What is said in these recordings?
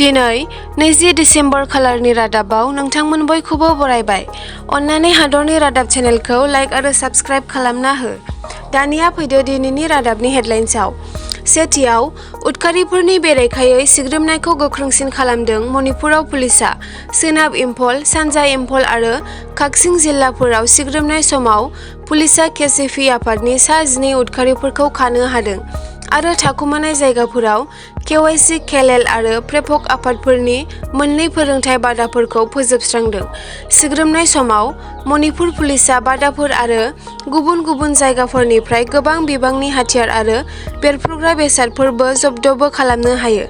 दिनै 20 डिसेम्बर खालारनि रादाबाव नोंथांमोन बयखौबो बरायबाय। अन्नानै हादरनि रादाब चेनेलखौ लाइक आरो साबस्क्राइब खालामना हो। दानिया फैदो दिनैनि रादाबनि हेडलाइन्सआव। सेथियाव, उदखारिफोरनि बेरेखायै सिग्रोमनायखौ गोख्रोंसिन खालामदों मणिपुराव पुलिसआ। सोनाब इम्फल, सानजा इम्फल आरो काक्सिं जिल्लाफोराव सिग्रोमनाय समाव पुलिसआ केसिपि आफादनि सा 12 उदखारिफोरखौ खानो हादों आरो थाखुमानाय जायगाफोराव केवाइसि केएलएल आरो प्रेफक आफादफोरनि मोननै फोरोंथाय बादाफोरखौ फोजोबस्रांदों। सिग्रोमनाय समाव मणिपुर पुलिसआ बादाफोर आरो गुबुन गुबुन जायगाफोरनिफ्राय गोबां बिबांनि हाथियार आरो बेरफ्रुग्रा बेसादफोरबो जब्दबो खालामनो हायो।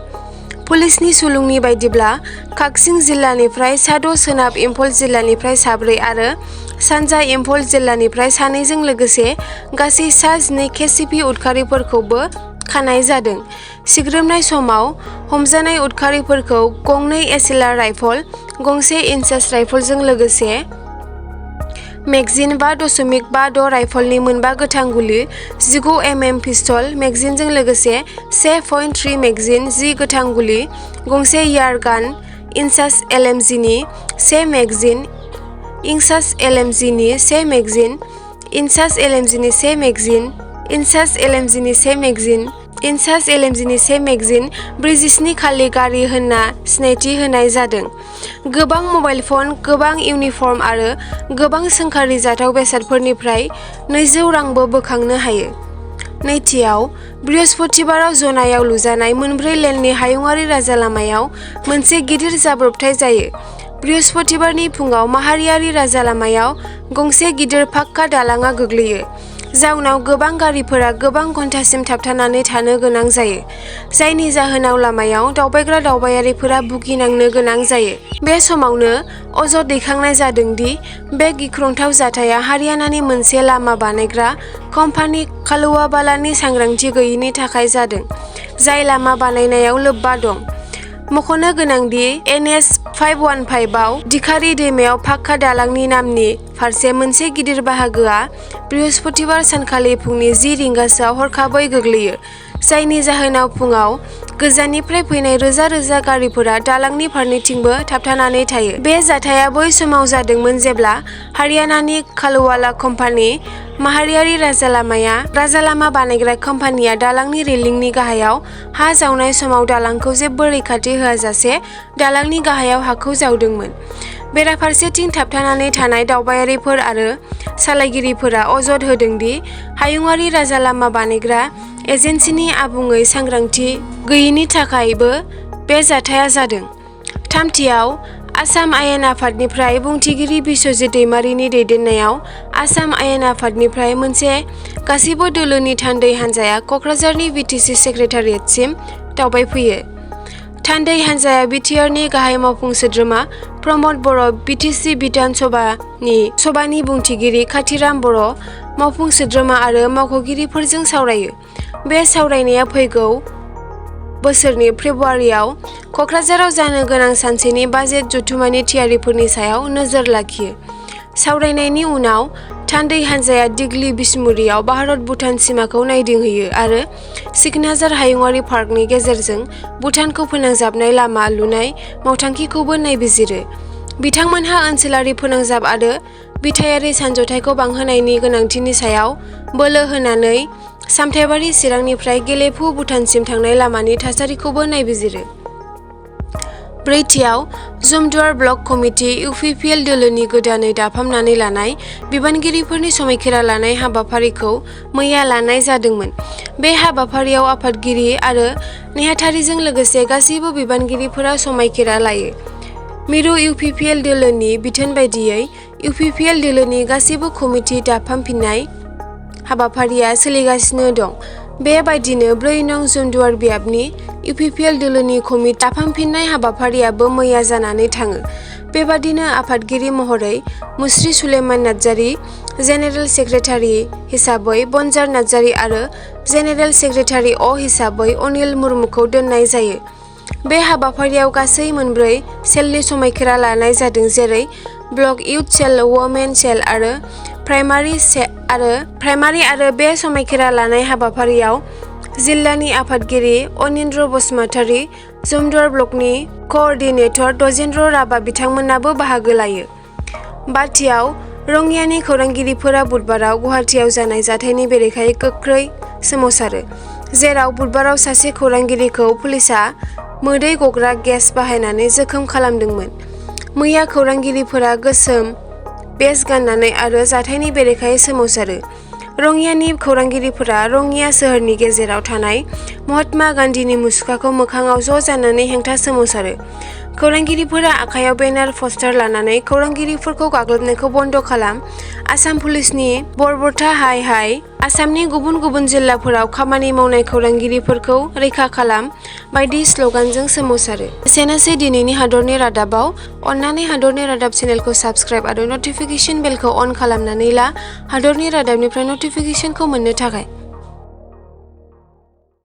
पुलिसनि सुलुंनि बायदिब्ला काक्सिं जिल्लानिफ्राय साद', सोनाब इम्फल जिल्लानिफ्राय साब्रै आरो सानजा इम्फल जिल्लानिफ्राय सानैजों लोगोसे गासै सा 12 केसिपि उदखारिफोरखौबो खानाय जादों। सिग्रोमनाय समाव हमजानाय उदखारिफोरखौ गंनै एसएलआर राइफल, गंसे इन्सास राइफलजों लोगोसे मेगजिन 5.56 राइफलनि मोनबा गोथां गुलि, 15 mm पिस्तल मेगजिनजों लोगोसे 1.3 मेगजिन, 10 गोथां गुलि, गंसे एयार गान, इन्सास एलएमजिनि 1 मेगजिन, इन्सास एलएमजिनि 1 मेगजिन, इन्सास एलएमजिनि 1 मेगजिन, इन्सास एलएमजिनि 1 मेगजिन, इन्सास एलएमजिनि 1 मेगजिन, 47 खालि गारि होनना सिनायथि होनाय जादों। गोबां मबाइल फन, गोबां इउनिफर्म आरो गोबां सोंखारिजाथाव बेसादफोरनिफ्राय 200 रांबो बोखांनो हायो। नैथियाव, बृहस्पतिबाराव जनायाव लुजानाय मोनब्रै लेननि हायुंआरि राजालामायाव मोनसे गिदिर जाब्रबथाय जायो। बृहस्पतिबारनि फुङाव माहारियारि राजालामायाव गंसे गिदिर पाक्का दालांआ गोग्लैयो, जाउनाव गोबां गारिफोरा गोबां घन्टासिम थाबथानानै थानो गोनां जायो, जायनि जाहोनाव लामायाव दावबायग्रा दावबायारिफोरा भुगिनांनो गोनां जायो। बे समावनो अजद दैखांनाय जादों दि बे गिख्रंथाव जाथाया हारियानानि मोनसे लामा बानायग्रा कम्पानि कालुवाबालानि सांग्रांथि गैयैनि थाखाय जादों, जाय लामा बानायनायाव लोब्बा दं। मख'नो गोनांदि NH 515 आव दिखारि दैमायाव पाक्का दालांनि नामनि फारसे मोनसे गिदिर बाहागोआ बृहस्पतिबार सानखालि फुंनि 10 रिंगासोआव हरखाबै गोग्लैयो, जायनि जाहोनाव फुङाव गोजाननिफ्राय फैनाय रोजा रोजा गारिफोरा दालांनि फारनैथिंबो थाबथानानै थायो। बे जाथाया बै समाव जादोंमोन जेब्ला हारियानानि कालुवाला कम्पानि माहारियारि राजालामा बानायग्रा कम्पानिया दालांनि रेलिंनि गाहायाव हा जावनाय समाव दालांखौ जेबो रैखाथि होआजासे दालांनि गाहायाव हाखौ जावदोंमोन। बेराफारसेथिं थाबथानानै थानाय दावबायारिफोर आरो सालायगिरिफोरा अजद होदों दि हायुंआरि राजालामा बानायग्रा एजेन्सिनि आबुङै सांग्रांथि गैयैनि थाखायबो बे जाथाया जादों। थामथियाव, आसाम आयेन आफादनिफ्राय बुंथिगिरि बिस्वजित दैमारिनि दैदेननायाव आसाम आयेन आफादनिफ्राय मोनसे गासिबो दोलोनि थान्दै हान्जाया क'क्राझारनि बिटिसि सेक्रेटारियेटसिम दावबायफैयो। थान्दै हान्जाया बिटिआरनि गाहाय मावफुं सोद्रोमा प्रमद बर', बिटिसि बिधान सभानि बुंथिगिरि काथिराम बर', मावफुं सोद्रोमा आरो मावख'गिरिफोरजों सावरायो। बे सावरायनाया फैगौ बोसोरनि फेब्रुवारियाव क'क्राझाराव जानो गोनां सानसेनि बाजेट जथुम्मानि थियारिफोरनि सायाव नोजोर लाखियो। सावरायनायनि उनाव थान्दै हान्जाया दिग्लि बिसमुरियाव भारत-भुटान सिमाखौ नायदिंहैयो आरो सिकनाझार हायुंआरि पार्कनि गेजेरजों भुटानखौ फोनांजाबनाय लामा लुनाय मावथांखिखौबो नायबिजिरो। बिथांमोनहा ओनसोलारि फोनांजाब आरो बिथायारि सानज'थायखौ बांहोनायनि गोनांथिनि सायाव बोलो होनानै सामथाइबारि चिरांनिफ्राय गेलेफु भुटानसिम थांनाय लामानि थासारिखौबो नायबिजिरो। ब्रैथियाव, जमदुवार ब्लक कमिटि इउपिपिएल दोलोनि गोदानै दाफामनानै लानाय बिबानगिरिफोरनि समायखिरा लानाय हाबाफारिखौ मैया लानाय जादोंमोन। बे हाबाफारियाव आफादगिरि आरो नेहाथारिजों लोगोसे गासैबो बिबानगिरिफोरा समायखिरा लायो। मिरु इउपिपिएल दोलोनि बिथोन बायदियै इउपिपिएल दोलोनि गासैबो कमिटि दाफामफिननाय हाबाफारिया सोलिगासिनो दं। बेबायदिनो 4 नं जमदुवार बियाबनि इउपिपिएल दोलोनि कमिटि दाफामफिननाय हाबाफारियाबो मैया जानानै थाङो। बेबादिनो आफादगिरि महरै मुस्रि सुलेमान नार्जारी, जेनेरेल सेक्रेटारि हिसाबै बनजार नार्जारी आरो जेनेरेल सेक्रेटारि हिसाबै अनिल मुर्मुखौ दोननाय जायो। बे हाबाफारियाव गासै 4 सेलनि समायखिरा लानाय जादों, जेरै ब्लक इउथ सेल, वमेन सेल आरो प्राइमारि आरो बे समायखिरा लानाय हाबाफारियाव जिल्लानि आफादगिरि अनिन्द्र बसुमतारी, जुमदुवार ब्लकनि कअर्डिनेटर दजेन्द्र राभा बिथांमोनाबो बाहागो लायो। बाथियाव रङियानि खौरांगिरिफोरा बुधबाराव गुवाहाटीआव जानाय जाथायनि बेरेखायै गोख्रै सोमावसारो, जेराव बुधबाराव सासे खौरांगिरिखौ पुलिसआ मोदै गग्रा गेस बाहायनानै जोखोम खालामदोंमोन। मैया खौरांगिरिफोरा गोसोम बेज गाननानै आरो जाथायनि बेरेखायै सोमावसारो। रङियानि खौरांगिरिफोरा रङिया सोहोरनि गेजेराव थानाय महात्मा गान्धीनि मुसुखाखौ मोखाङाव ज' जानानै हेंथा सोमावसारो। खौरांगिरिफोरा आखायाव बेनार पस्टार लानानै खौरांगिरिफोरखौ गाग्लोबनायखौ बन्द खालाम, आसाम पुलिसनि बर्बरता हाय हाय, आसामनि गुबुन गुबुन जिल्लाफोराव खामानि मावनाय खौरांगिरिफोरखौ रैखा खालाम बायदि स्लगानजों सोमावसारो। एसेनोसै दिनैनि हादरनि रादाबाव। अन्नानै हादरनि रादाब चेनेलखौ साबस्क्राइब आरो नटिफिकेशन बेलखौ अन खालामनानै ला हादरनि रादाबनिफ्राय नटिफिकेशनखौ मोननो थाखाय।